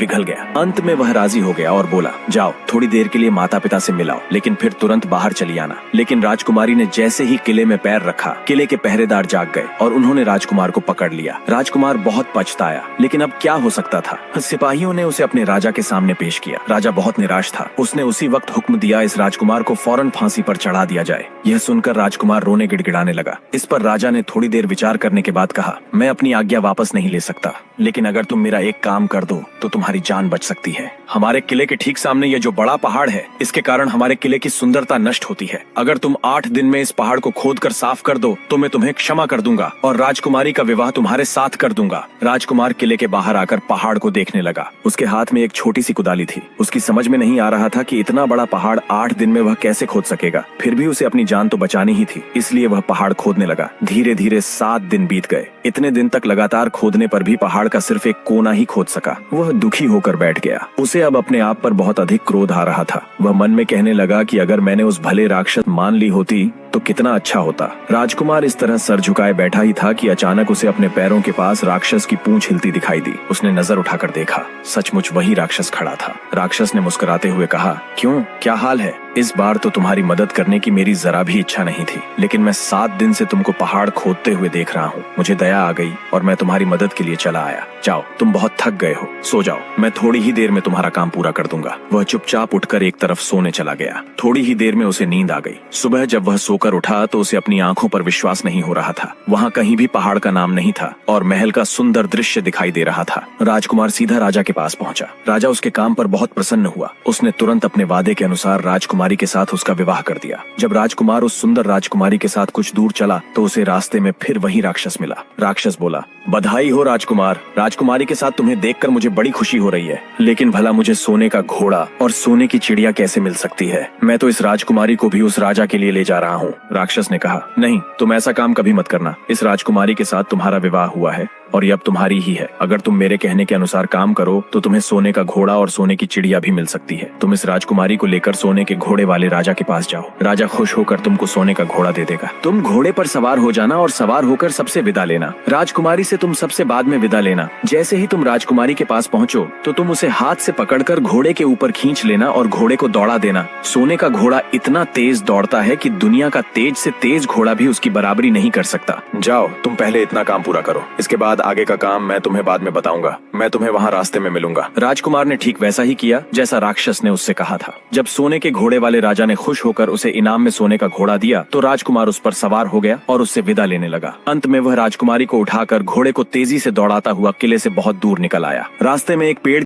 पिघल गया। अंत में वह राजी हो गया और बोला, जाओ थोड़ी देर के लिए माता पिता से मिलाओ, लेकिन फिर तुरंत बाहर चली आना। लेकिन राजकुमारी ने जैसे ही किले में पैर रखा, किले के पहरेदार जाग गए और उन्होंने राजकुमार को पकड़ लिया। राजकुमार बहुत पछताया, लेकिन अब क्या हो सकता था। सिपाहियों ने उसे अपने राजा के सामने पेश किया। राजा बहुत निराश था। उसने उसी वक्त हुक्म दिया, इस राजकुमार को फौरन फांसी पर चढ़ा दिया जाए। यह सुनकर राजकुमार रोने गिड़गिड़ाने लगा। इस पर राजा ने थोड़ी देर विचार करने के बाद कहा, मैं अपनी आज्ञा वापस नहीं ले सकता, लेकिन अगर तुम मेरा एक काम कर दो तो तुम्हारी जान बच सकती है। हमारे किले के ठीक सामने ये जो बड़ा पहाड़ है, इसके कारण हमारे किले की सुंदरता नष्ट होती है। अगर तुम 8 दिन में इस पहाड़ को खोदकर साफ कर दो तो मैं तुम्हें क्षमा कर दूंगा और राजकुमारी का विवाह तुम्हारे साथ कर दूंगा। राजकुमार किले के बाहर आकर पहाड़ को देखने लगा। उसके हाथ में एक छोटी सी कुदाली थी। उसकी समझ में नहीं आ रहा था कि इतना बड़ा पहाड़ 8 दिन में वह कैसे खोद सकेगा। फिर भी उसे अपनी जान तो बचानी ही थी, इसलिए वह पहाड़ खोदने लगा। धीरे धीरे 7 दिन बीत गए। इतने दिन तक लगातार खोदने पर भी पहाड़ का सिर्फ एक कोना ही खोद सका। वह दुखी होकर बैठ गया। उसे अब अपने आप पर बहुत अधिक क्रोध आ रहा था। वह मन में कहने लगा कि अगर मैंने उस भले राक्षस मान ली होती तो कितना अच्छा होता। राजकुमार इस तरह सर झुकाए बैठा ही था कि अचानक उसे अपने पैरों के पास राक्षस की पूंछ हिलती दिखाई दी। उसने नजर उठाकर देखा, सचमुच वही राक्षस खड़ा था। राक्षस ने मुस्कुराते हुए कहा, क्यों, क्या हाल है? इस बार तो तुम्हारी मदद करने की मेरी जरा भी इच्छा नहीं थी, लेकिन मैं 7 दिन से तुमको पहाड़ खोदते हुए देख रहा हूँ। मुझे दया आ गई और मैं तुम्हारी मदद के लिए चला आया। जाओ, तुम बहुत थक गए हो, सो जाओ, मैं थोड़ी ही देर में तुम्हारा काम पूरा कर दूंगा। वह चुपचाप उठकर एक तरफ सोने चला गया। थोड़ी ही देर में उसे नींद आ गई। सुबह जब वह सोकर उठा तो उसे अपनी आंखों पर विश्वास नहीं हो रहा था। वहाँ कहीं भी पहाड़ का नाम नहीं था और महल का सुंदर दृश्य दिखाई दे रहा था। राजकुमार सीधा राजा के पास पहुंचा। राजा उसके काम पर बहुत प्रसन्न हुआ। उसने तुरंत अपने वादे के अनुसार राजकुमारी के साथ उसका विवाह कर दिया। जब राजकुमार उस सुंदर राजकुमारी के साथ कुछ दूर चला तो उसे रास्ते में फिर वही राक्षस मिला। राक्षस बोला, बधाई हो राजकुमार, राजकुमारी के साथ तुम्हें देखकर मुझे बड़ी खुशी हो रही है, लेकिन भला मुझे सोने का घोड़ा और सोने की चिड़िया कैसे मिल सकती है? मैं तो इस राजकुमारी को भी उस राजा के लिए ले जा रहा हूँ। राक्षस ने कहा, नहीं, तुम ऐसा काम कभी मत करना। इस राजकुमारी के साथ तुम्हारा विवाह हुआ है और ये अब तुम्हारी ही है। अगर तुम मेरे कहने के अनुसार काम करो तो तुम्हें सोने का घोड़ा और सोने की चिड़िया भी मिल सकती है। तुम इस राजकुमारी को लेकर सोने के घोड़े वाले राजा के पास जाओ। राजा खुश होकर तुमको सोने का घोड़ा दे देगा। तुम घोड़े पर सवार हो जाना और सवार होकर सबसे विदा लेना। राजकुमारी से तुम सबसे बाद में विदा लेना। जैसे ही तुम राजकुमारी के पास पहुंचो तो तुम उसे हाथ से पकड़कर घोड़े के ऊपर खींच लेना और घोड़े को दौड़ा देना। सोने का घोड़ा इतना तेज दौड़ता है कि दुनिया का तेज से तेज घोड़ा भी उसकी बराबरी नहीं कर सकता। जाओ, तुम पहले इतना काम पूरा करो, इसके बाद आगे का काम मैं तुम्हें बाद में बताऊंगा। मैं तुम्हें वहाँ रास्ते में मिलूंगा। राजकुमार ने ठीक वैसा ही किया जैसा राक्षस ने उससे कहा था। जब सोने के घोड़े वाले राजा ने खुश होकर उसे इनाम में सोने का घोड़ा दिया तो राजकुमार उस पर सवार हो गया और उससे विदा लेने लगा। अंत में वह राजकुमारी को उठाकर घोड़े को तेजी से दौड़ाता हुआ किले से बहुत दूर निकल आया। रास्ते में एक पेड़